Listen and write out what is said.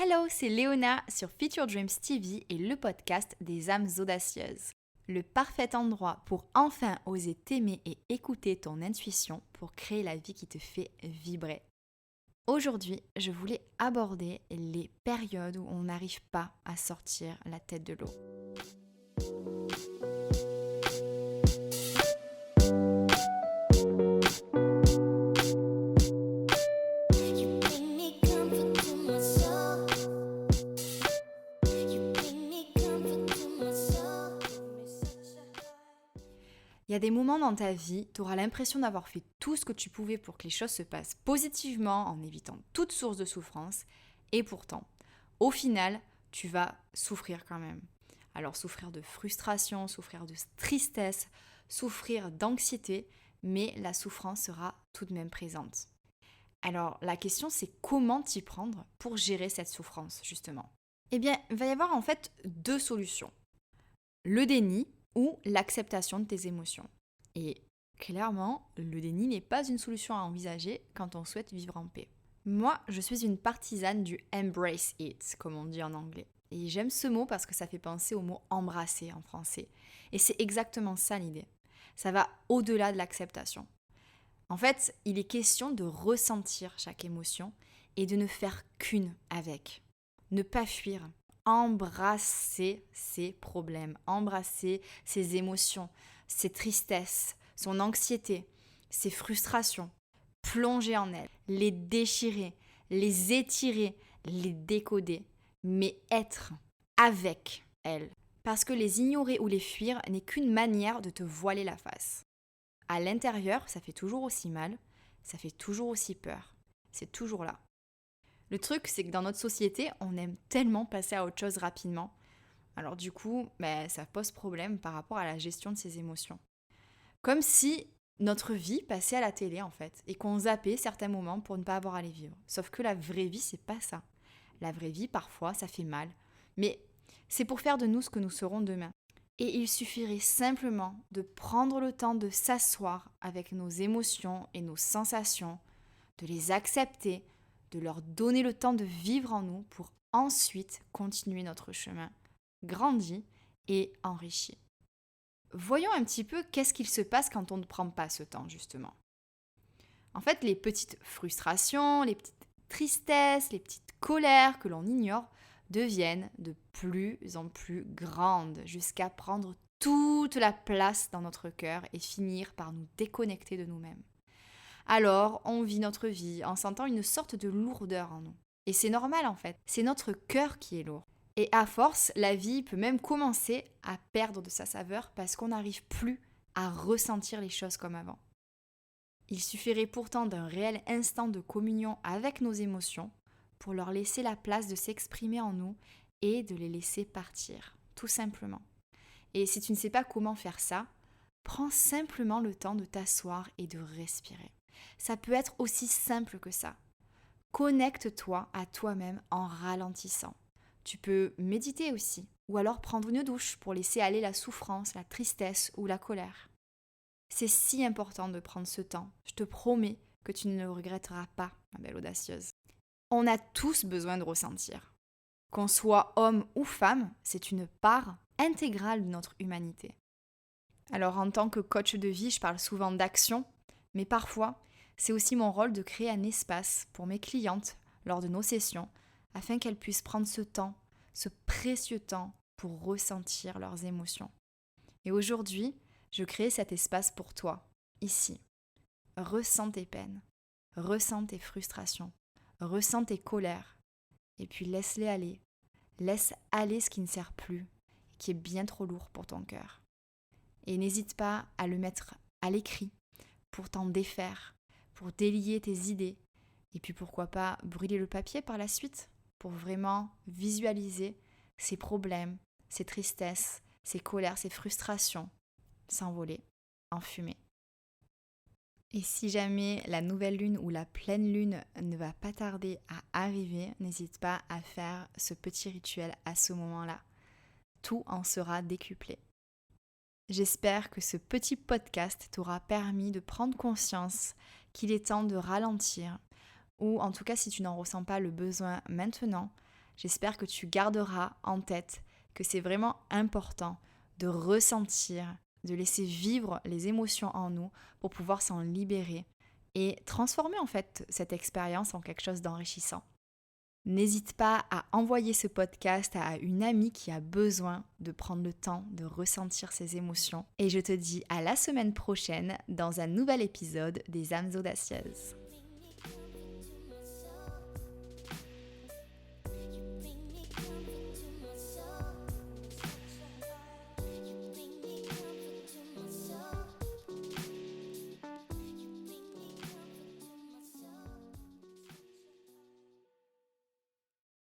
Hello, c'est Léona sur Future Dreams TV et le podcast des âmes audacieuses. Le parfait endroit pour enfin oser t'aimer et écouter ton intuition pour créer la vie qui te fait vibrer. Aujourd'hui, je voulais aborder les périodes où on n'arrive pas à sortir la tête de l'eau. Il y a des moments dans ta vie, tu auras l'impression d'avoir fait tout ce que tu pouvais pour que les choses se passent positivement en évitant toute source de souffrance. Et pourtant, au final, tu vas souffrir quand même. Alors souffrir de frustration, souffrir de tristesse, souffrir d'anxiété, mais la souffrance sera tout de même présente. Alors la question c'est comment t'y prendre pour gérer cette souffrance justement. Eh bien, il va y avoir en fait deux solutions. Le déni ou l'acceptation de tes émotions. Et clairement, le déni n'est pas une solution à envisager quand on souhaite vivre en paix. Moi, je suis une partisane du embrace it, comme on dit en anglais. Et j'aime ce mot parce que ça fait penser au mot embrasser en français. Et c'est exactement ça l'idée. Ça va au-delà de l'acceptation. En fait, il est question de ressentir chaque émotion et de ne faire qu'une avec. Ne pas fuir. Embrasser ses problèmes, embrasser ses émotions, ses tristesses, son anxiété, ses frustrations. Plonger en elles, les déchirer, les étirer, les décoder, mais être avec elles. Parce que les ignorer ou les fuir n'est qu'une manière de te voiler la face. À l'intérieur, ça fait toujours aussi mal, ça fait toujours aussi peur. C'est toujours là. Le truc, c'est que dans notre société, on aime tellement passer à autre chose rapidement. Alors du coup, ça pose problème par rapport à la gestion de ses émotions. Comme si notre vie passait à la télé en fait, et qu'on zappait certains moments pour ne pas avoir à les vivre. Sauf que la vraie vie, c'est pas ça. La vraie vie, parfois, ça fait mal. Mais c'est pour faire de nous ce que nous serons demain. Et il suffirait simplement de prendre le temps de s'asseoir avec nos émotions et nos sensations, de les accepter, de leur donner le temps de vivre en nous pour ensuite continuer notre chemin, grandi et enrichi. Voyons un petit peu qu'est-ce qu'il se passe quand on ne prend pas ce temps, justement. En fait, les petites frustrations, les petites tristesses, les petites colères que l'on ignore deviennent de plus en plus grandes jusqu'à prendre toute la place dans notre cœur et finir par nous déconnecter de nous-mêmes. Alors, on vit notre vie en sentant une sorte de lourdeur en nous. Et c'est normal en fait, c'est notre cœur qui est lourd. Et à force, la vie peut même commencer à perdre de sa saveur parce qu'on n'arrive plus à ressentir les choses comme avant. Il suffirait pourtant d'un réel instant de communion avec nos émotions pour leur laisser la place de s'exprimer en nous et de les laisser partir, tout simplement. Et si tu ne sais pas comment faire ça, prends simplement le temps de t'asseoir et de respirer. Ça peut être aussi simple que ça. Connecte-toi à toi-même en ralentissant. Tu peux méditer aussi, ou alors prendre une douche pour laisser aller la souffrance, la tristesse ou la colère. C'est si important de prendre ce temps. Je te promets que tu ne le regretteras pas, ma belle audacieuse. On a tous besoin de ressentir. Qu'on soit homme ou femme, c'est une part intégrale de notre humanité. Alors en tant que coach de vie, je parle souvent d'action, mais parfois, c'est aussi mon rôle de créer un espace pour mes clientes lors de nos sessions, afin qu'elles puissent prendre ce temps, ce précieux temps pour ressentir leurs émotions. Et aujourd'hui, je crée cet espace pour toi, ici. Ressens tes peines, ressens tes frustrations, ressens tes colères, et puis laisse-les aller. Laisse aller ce qui ne sert plus, qui est bien trop lourd pour ton cœur. Et n'hésite pas à le mettre à l'écrit pour t'en défaire, pour délier tes idées. Et puis pourquoi pas brûler le papier par la suite pour vraiment visualiser ces problèmes, ces tristesses, ces colères, ces frustrations s'envoler en fumée. Et si jamais la nouvelle lune ou la pleine lune ne va pas tarder à arriver, n'hésite pas à faire ce petit rituel à ce moment-là. Tout en sera décuplé. J'espère que ce petit podcast t'aura permis de prendre conscience qu'il est temps de ralentir, ou en tout cas si tu n'en ressens pas le besoin maintenant, j'espère que tu garderas en tête que c'est vraiment important de ressentir, de laisser vivre les émotions en nous pour pouvoir s'en libérer et transformer en fait cette expérience en quelque chose d'enrichissant. N'hésite pas à envoyer ce podcast à une amie qui a besoin de prendre le temps de ressentir ses émotions. Et je te dis à la semaine prochaine dans un nouvel épisode des âmes audacieuses.